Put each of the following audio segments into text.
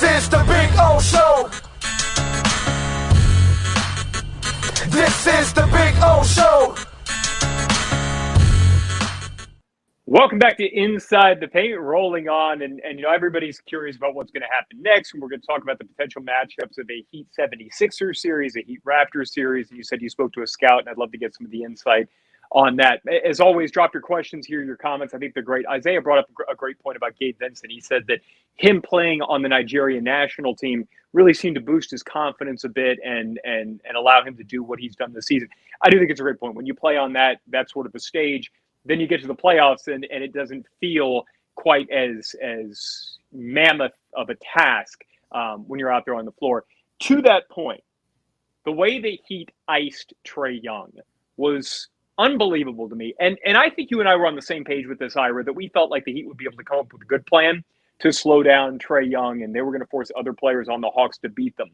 This is the Big O Show. This is the Big O Show. Welcome back to Inside the Paint, rolling on, and everybody's curious about what's going to happen next, and we're going to talk about the potential matchups of a Heat 76ers series, a Heat Raptors series, and you said you spoke to a scout, and I'd love to get some of the insight on that. As always, drop your questions here, your comments. I think they're great. Isaiah brought up a great point about Gabe Vincent. He said that him playing on the Nigerian national team really seemed to boost his confidence a bit and allow him to do what he's done this season. I do think it's a great point. When you play on that sort of a stage, then you get to the playoffs and it doesn't feel quite as mammoth of a task when you're out there on the floor. To that point, the way the Heat iced Trae Young was unbelievable to me. And I think you and I were on the same page with this, Ira, that we felt like the Heat would be able to come up with a good plan to slow down Trae Young, and they were going to force other players on the Hawks to beat them.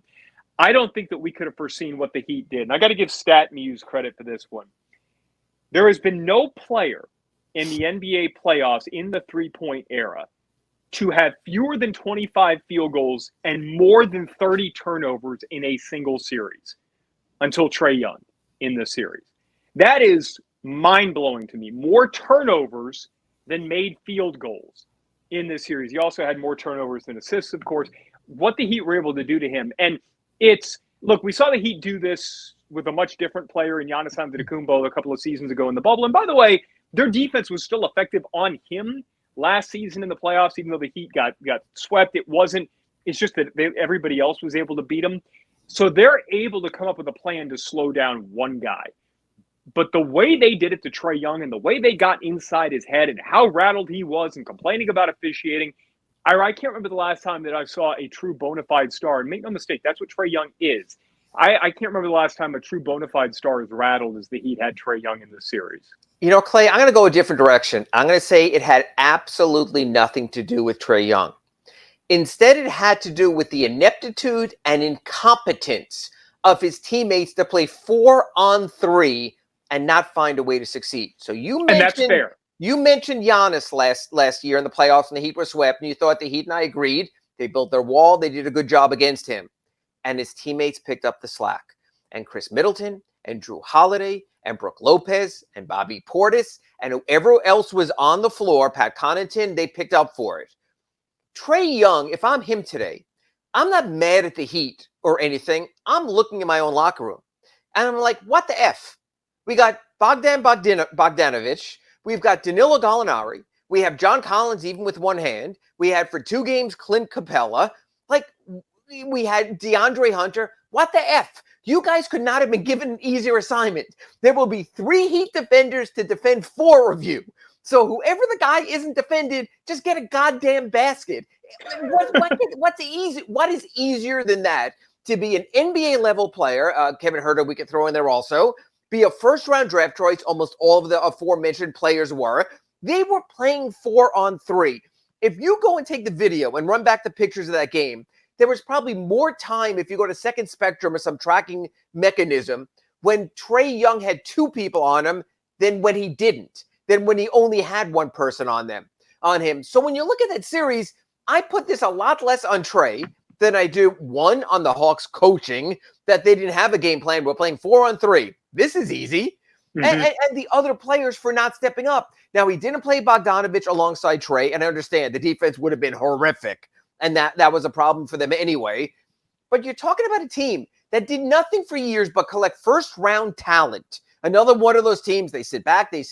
I don't think that we could have foreseen what the Heat did. And I got to give StatMuse credit for this one. There has been no player in the NBA playoffs in the three-point era to have fewer than 25 field goals and more than 30 turnovers in a single series until Trae Young in this series. That is mind-blowing to me. More turnovers than made field goals in this series. He also had more turnovers than assists, of course. What the Heat were able to do to him. And look, we saw the Heat do this with a much different player in Giannis Antetokounmpo a couple of seasons ago in the bubble. And by the way, their defense was still effective on him last season in the playoffs, even though the Heat got swept. It's just that everybody else was able to beat them. So they're able to come up with a plan to slow down one guy. But the way they did it to Trae Young and the way they got inside his head and how rattled he was and complaining about officiating, I can't remember the last time that I saw a true bona fide star. And make no mistake, that's what Trae Young is. I can't remember the last time a true bona fide star is rattled as the Heat had Trae Young in this series. You know, Clay, I'm going to go a different direction. I'm going to say it had absolutely nothing to do with Trae Young. Instead, it had to do with the ineptitude and incompetence of his teammates to play 4-on-3 and not find a way to succeed. So and that's fair. You mentioned Giannis last year in the playoffs, and the Heat were swept, and you thought the Heat, and I agreed. They built their wall. They did a good job against him. And his teammates picked up the slack. And Chris Middleton and Drew Holiday and Brook Lopez and Bobby Portis and whoever else was on the floor, Pat Connaughton, they picked up for it. Trae Young, if I'm him today, I'm not mad at the Heat or anything. I'm looking in my own locker room. And I'm like, what the F? We got Bogdanovic. We've got Danilo Gallinari. We have John Collins, even with one hand. We had for 2 games Clint Capella. We had DeAndre Hunter. What the F? You guys could not have been given an easier assignment. There will be 3 Heat defenders to defend 4 of you. So whoever the guy isn't defended, just get a goddamn basket. What's easy? What is easier than that? To be an NBA level player, Kevin Huerter we could throw in there also, be a first-round draft choice, almost all of the aforementioned players were. They were playing 4-on-3. If you go and take the video and run back the pictures of that game, there was probably more time if you go to Second Spectrum or some tracking mechanism when Trae Young had 2 people on him than when he didn't, than when he only had 1 person on him. So when you look at that series, I put this a lot less on Trae than I do, 1, on the Hawks coaching, that they didn't have a game plan. We're playing 4-on-3. This is easy. Mm-hmm. And the other players for not stepping up. Now, he didn't play Bogdanovic alongside Trae, and I understand the defense would have been horrific. And that was a problem for them anyway. But you're talking about a team that did nothing for years but collect first-round talent. Another one of those teams, they sit back, they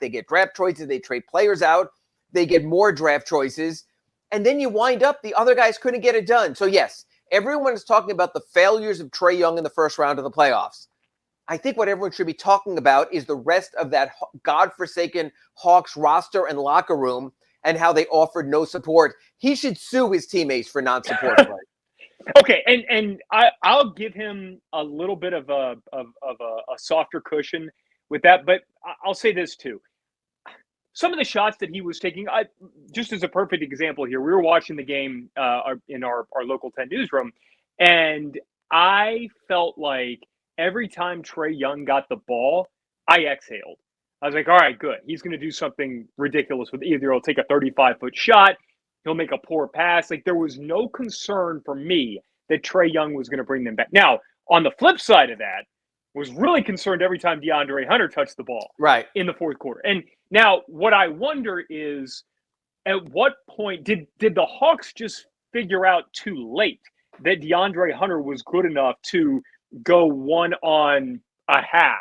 get draft choices, they trade players out, they get more draft choices, and then you wind up, the other guys couldn't get it done. So yes, everyone is talking about the failures of Trae Young in the first round of the playoffs. I think what everyone should be talking about is the rest of that godforsaken Hawks roster and locker room and how they offered no support. He should sue his teammates for non-support. Okay, and I'll give him a little bit of a softer cushion with that, but I'll say this too. Some of the shots that he was taking, just as a perfect example here, we were watching the game in our local 10 newsroom, and I felt like every time Trae Young got the ball, I exhaled. I was like, all right, good. He's going to do something ridiculous with either he'll take a 35-foot shot, he'll make a poor pass. Like, there was no concern for me that Trae Young was going to bring them back. Now, on the flip side of that, was really concerned every time DeAndre Hunter touched the ball in the fourth quarter. And now what I wonder is, at what point did the Hawks just figure out too late that DeAndre Hunter was good enough to go one on a half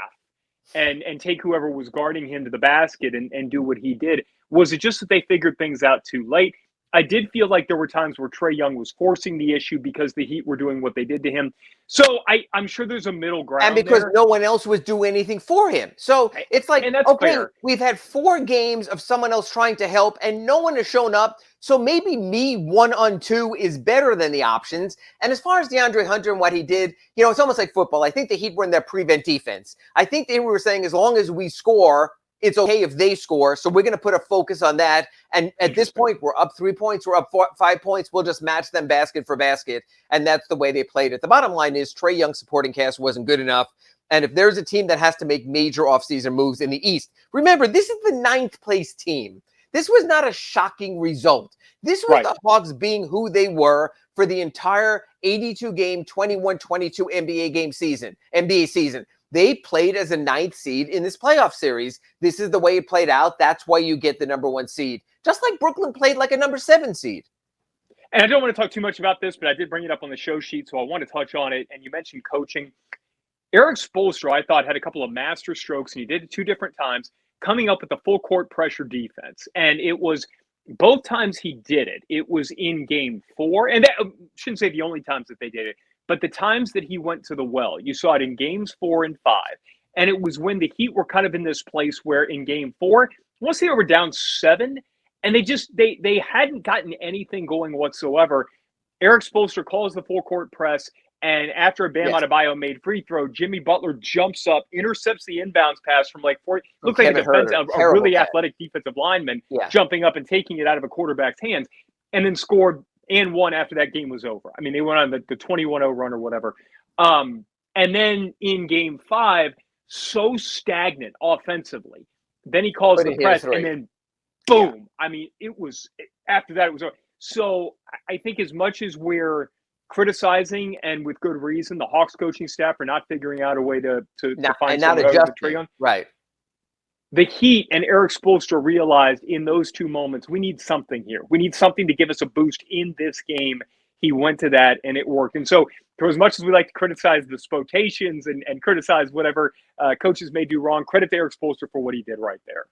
and take whoever was guarding him to the basket and do what he did? Was it just that they figured things out too late? I did feel like there were times where Trae Young was forcing the issue because the Heat were doing what they did to him. So I'm sure there's a middle ground. And because there. no one else was doing anything for him. So it's like, okay, fair. We've had 4 games of someone else trying to help and no one has shown up. So maybe me 1-on-2 is better than the options. And as far as DeAndre Hunter and what he did, it's almost like football. I think the Heat were in their prevent defense. I think they were saying, as long as we score, it's okay if they score. So we're going to put a focus on that. And at this point, we're up 3 points. We're up 5 points. We'll just match them basket for basket. And that's the way they played it. The bottom line is Trae Young's supporting cast wasn't good enough. And if there's a team that has to make major offseason moves in the East, remember, this is the 9th place team. This was not a shocking result. This was the Hawks being who they were for the entire 82-game, 21-22 NBA season. They played as a 9th seed in this playoff series. This is the way it played out. That's why you get the number 1 seed. Just like Brooklyn played like a number 7 seed. And I don't want to talk too much about this, but I did bring it up on the show sheet, so I want to touch on it. And you mentioned coaching. Eric Spoelstra, I thought, had a couple of master strokes, and he did it 2 different times, coming up with the full court pressure defense. And it was both times he did it. It was in game 4. And I shouldn't say the only times that they did it, but the times that he went to the well, you saw it in games 4 and 5. And it was when the Heat were kind of in this place where in game 4, once they were down 7, and they hadn't gotten anything going whatsoever, Eric Spoelstra calls the full court press. And after Bam Adebayo made free throw, Jimmy Butler jumps up, intercepts the inbounds pass from like 40. Looked like a really athletic defensive lineman jumping up and taking it out of a quarterback's hands, and then scored and won after that game was over. I mean, they went on the 21-0 run or whatever. And then in game 5, so stagnant offensively. Then he calls the press, and then boom. Yeah. I mean, after that, it was over. So I think as much as we're criticizing, and with good reason, the Hawks coaching staff for not figuring out a way to find someone to Trae Young. Right. The Heat and Eric Spoelstra realized in those 2 moments, we need something here. We need something to give us a boost in this game. He went to that, and it worked. And so, for as much as we like to criticize the spotations and criticize whatever coaches may do wrong, credit to Eric Spoelstra for what he did right there.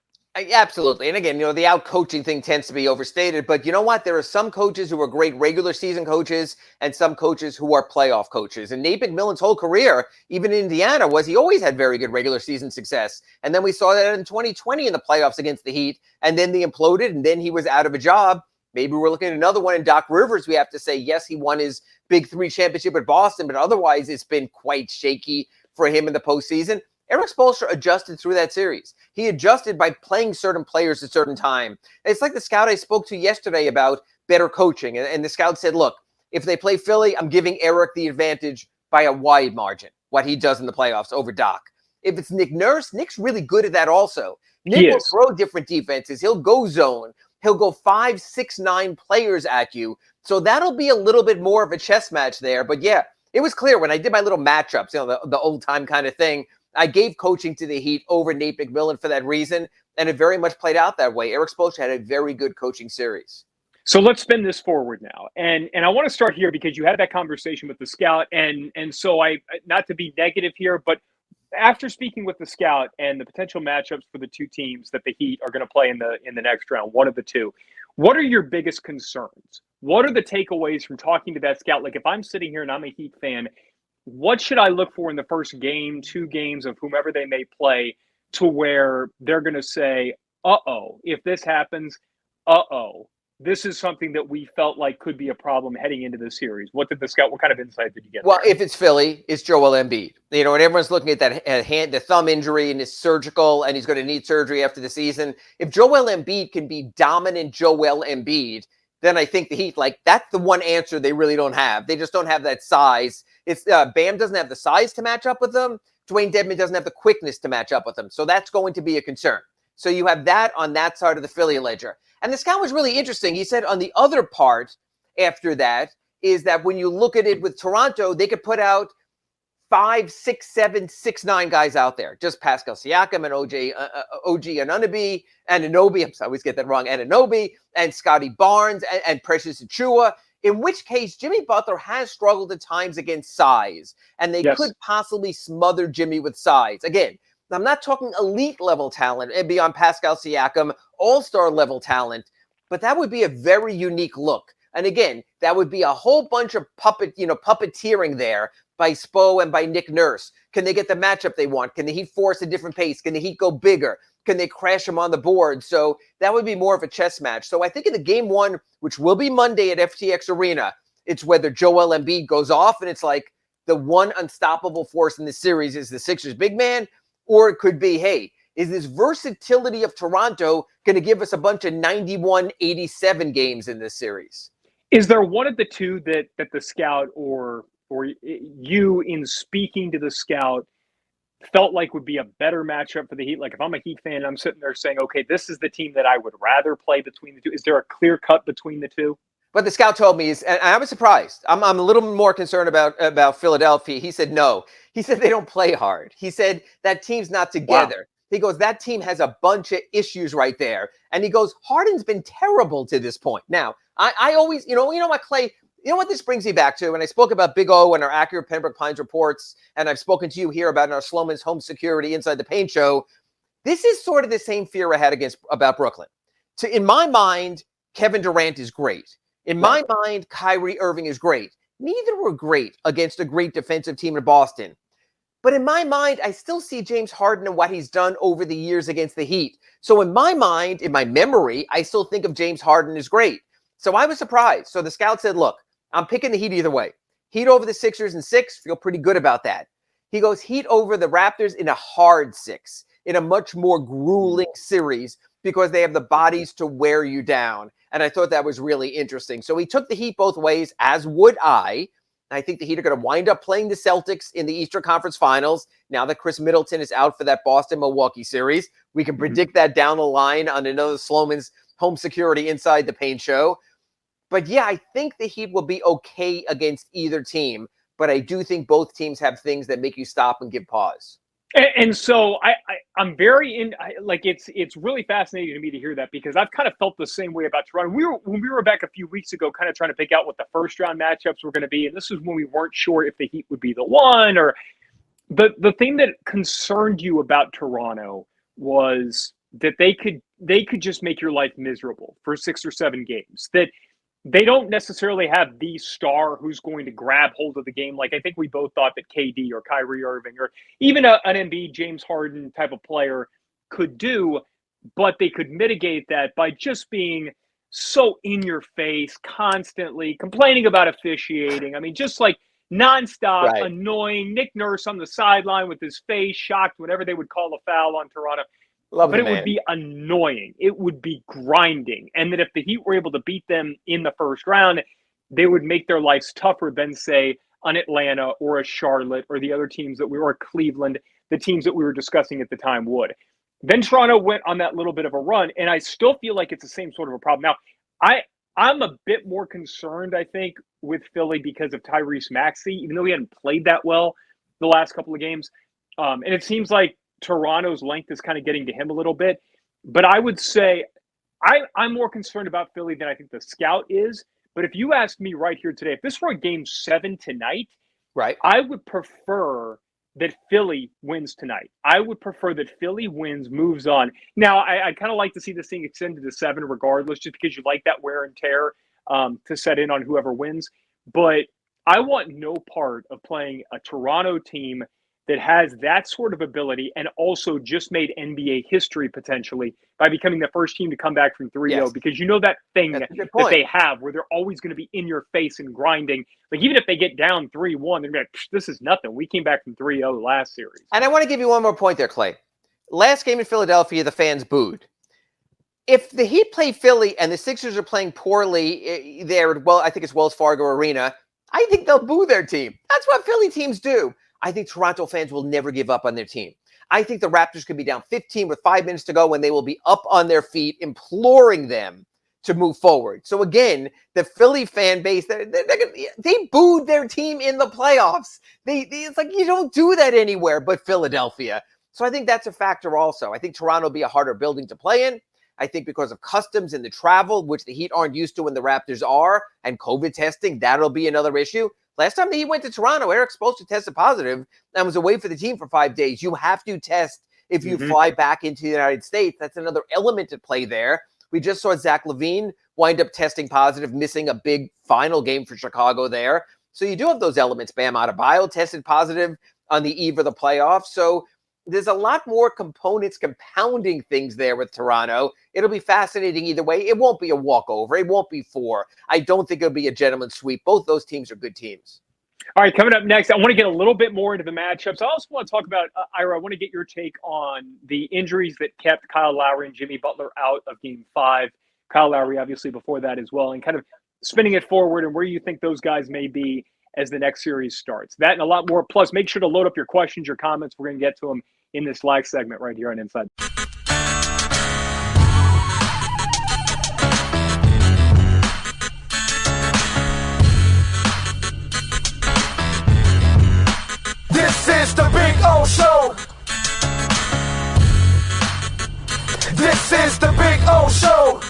Absolutely. And again, the out-coaching thing tends to be overstated. But you know what? There are some coaches who are great regular season coaches and some coaches who are playoff coaches. And Nate McMillan's whole career, even in Indiana, he always had very good regular season success. And then we saw that in 2020 in the playoffs against the Heat. And then they imploded, and then he was out of a job. Maybe we're looking at another one in Doc Rivers. We have to say, yes, he won his Big 3 championship at Boston, but otherwise it's been quite shaky for him in the postseason. Eric Spoelstra adjusted through that series. He adjusted by playing certain players at certain time. It's like the scout I spoke to yesterday about better coaching. And the scout said, look, if they play Philly, I'm giving Eric the advantage by a wide margin, what he does in the playoffs over Doc. If it's Nick Nurse, Nick's really good at that also. Nick will throw different defenses. He'll go zone. He'll go 5, 6, 9 players at you. So that'll be a little bit more of a chess match there. But yeah, it was clear when I did my little matchups, the old time kind of thing. I gave coaching to the Heat over Nate McMillan for that reason, and it very much played out that way. Eric Spoelstra had a very good coaching series. So let's spin this forward now. And I want to start here because you had that conversation with the scout. And so not to be negative here, but after speaking with the scout and the potential matchups for the 2 teams that the Heat are going to play in the next round, one of the 2, what are your biggest concerns? What are the takeaways from talking to that scout? Like, if I'm sitting here and I'm a Heat fan, what should I look for in the first game, 2 games of whomever they may play to where they're going to say, if this happens, this is something that we felt like could be a problem heading into the series? What kind of insight did you get? Well, if it's Philly, it's Joel Embiid. And everyone's looking at that the thumb injury, and it's surgical, and he's going to need surgery after the season. If Joel Embiid can be dominant Joel Embiid, then I think the Heat, that's the one answer they really don't have. They just don't have that size. It's Bam doesn't have the size to match up with them. Dwayne Dedmon doesn't have the quickness to match up with them. So that's going to be a concern. So you have that on that side of the Philly ledger. And the scout was really interesting. He said on the other part after that is that when you look at it with Toronto, they could put out 5, 6, 7, 6, 9 guys out there. Just Pascal Siakam and OG Anunoby and Anunoby. I always get that wrong. And Anunoby and Scotty Barnes and Precious Achiuwa. In which case, Jimmy Butler has struggled at times against size. And they could possibly smother Jimmy with size. Again, I'm not talking elite level talent and beyond Pascal Siakam, all-star level talent. But that would be a very unique look. And again, that would be a whole bunch of puppeteering there by Spo and by Nick Nurse. Can they get the matchup they want? Can the Heat force a different pace? Can the Heat go bigger? Can they crash them on the board? So that would be more of a chess match. So I think in the game one, which will be Monday at FTX Arena, it's whether Joel Embiid goes off and it's like the one unstoppable force in the series is the Sixers big man, or it could be, hey, is this versatility of Toronto going to give us a bunch of 91-87 games in this series? Is there one of the two that the scout or you, in speaking to the scout, felt like would be a better matchup for the Heat? Like if I'm a Heat fan, I'm sitting there saying, okay, this is the team that I would rather play between the two. Is there a clear cut between the two? What the scout told me is, and I was surprised. I'm a little more concerned about Philadelphia. He said no. He said they don't play hard. He said that team's not together. Wow. He goes, that team has a bunch of issues right there. And he goes, Harden's been terrible to this point. Now, I always, you know what, Clay, you know what this brings me back to? And I spoke about Big O and our accurate Pembroke Pines reports, and I've spoken to you here about our Slomin's home security inside the paint show. This is sort of the same fear I had about Brooklyn. So in my mind, Kevin Durant is great. In my mind, Kyrie Irving is great. Neither were great against a great defensive team in Boston. But in my mind, I still see James Harden and what he's done over the years against the Heat. So in my mind, in my memory, I still think of James Harden as great. So I was surprised. So the scout said, look, I'm picking the Heat either way. Heat over the Sixers in 6, feel pretty good about that. He goes Heat over the Raptors in a hard 6, in a much more grueling series because they have the bodies to wear you down. And I thought that was really interesting. So he took the Heat both ways, as would I. I think the Heat are going to wind up playing the Celtics in the Eastern Conference Finals. Now that Chris Middleton is out for that Boston-Milwaukee series, we can predict that down the line on another Slomin's home security inside the paint show. But yeah, I think the Heat will be okay against either team. But I do think both teams have things that make you stop and give pause. And so I'm very it's really fascinating to me to hear that, because I've kind of felt the same way about Toronto. When we were back a few weeks ago, kind of trying to pick out what the first round matchups were going to be, and this is when we weren't sure if the Heat would be the one, or the thing that concerned you about Toronto was that they could just make your life miserable for 6 or 7 games. That they don't necessarily have the star who's going to grab hold of the game. Like I think we both thought that KD or Kyrie Irving or even an Embiid, James Harden type of player could do, but they could mitigate that by just being so in your face, constantly complaining about officiating. I mean, just like nonstop, annoying. Nick Nurse on the sideline with his face shocked whenever they would call a foul on Toronto. But it would be annoying. It would be grinding. And that if the Heat were able to beat them in the first round, they would make their lives tougher than, say, an Atlanta or a Charlotte or the other teams that we were, Cleveland, the teams that we were discussing at the time would. Then Toronto went on that little bit of a run, and I still feel like it's the same sort of a problem. Now, I'm a bit more concerned, I think, with Philly because of Tyrese Maxey, even though he hadn't played that well the last couple of games. And it seems like Toronto's length is kind of getting to him a little bit. But I would say I'm more concerned about Philly than I think the scout is. But if you ask me right here today, if this were a game 7 tonight, I would prefer that Philly wins tonight. I would prefer that Philly wins, moves on. Now, I kind of like to see this thing extended to 7 regardless, just because you like that wear and tear to set in on whoever wins. But I want no part of playing a Toronto team that has that sort of ability and also just made NBA history potentially by becoming the first team to come back from 3-0, because you know that thing that they have where they're always going to be in your face and grinding. Like even if they get down 3-1, they're going to be like, this is nothing. We came back from 3-0 last series. And I want to give you one more point there, Clay. Last game in Philadelphia, the fans booed. If the Heat play Philly and the Sixers are playing poorly there, well, I think it's Wells Fargo Arena, I think they'll boo their team. That's what Philly teams do. I think Toronto fans will never give up on their team. I think the Raptors could be down 15 with 5 minutes to go when they will be up on their feet, imploring them to move forward. So again, the Philly fan base, they booed their team in the playoffs. It's like you don't do that anywhere but Philadelphia. So I think that's a factor also. I think Toronto will be a harder building to play in. I think because of customs and the travel, which the Heat aren't used to when the Raptors are, and COVID testing, that'll be another issue. Last time the Heat went to Toronto, Eric Spoelstra tested positive and was away for the team for 5 days. You have to test if you fly back into the United States. That's another element at play there. We just saw Zach LaVine wind up testing positive, missing a big final game for Chicago there. So you do have those elements. Bam Adebayo tested positive on the eve of the playoffs. So there's a lot more components compounding things there with Toronto. It'll be fascinating either way. It won't be a walkover. It won't be 4. I don't think it'll be a gentleman's sweep. Both those teams are good teams. All right, coming up next, I want to get a little bit more into the matchups. I also want to talk about, Ira, I want to get your take on the injuries that kept Kyle Lowry and Jimmy Butler out of Game 5. Kyle Lowry, obviously, before that as well, and kind of spinning it forward and where you think those guys may be as the next series starts. That and a lot more. Plus, make sure to load up your questions, your comments. We're going to get to them in this live segment right here on Inside. This is the Big O Show. This is the Big O Show.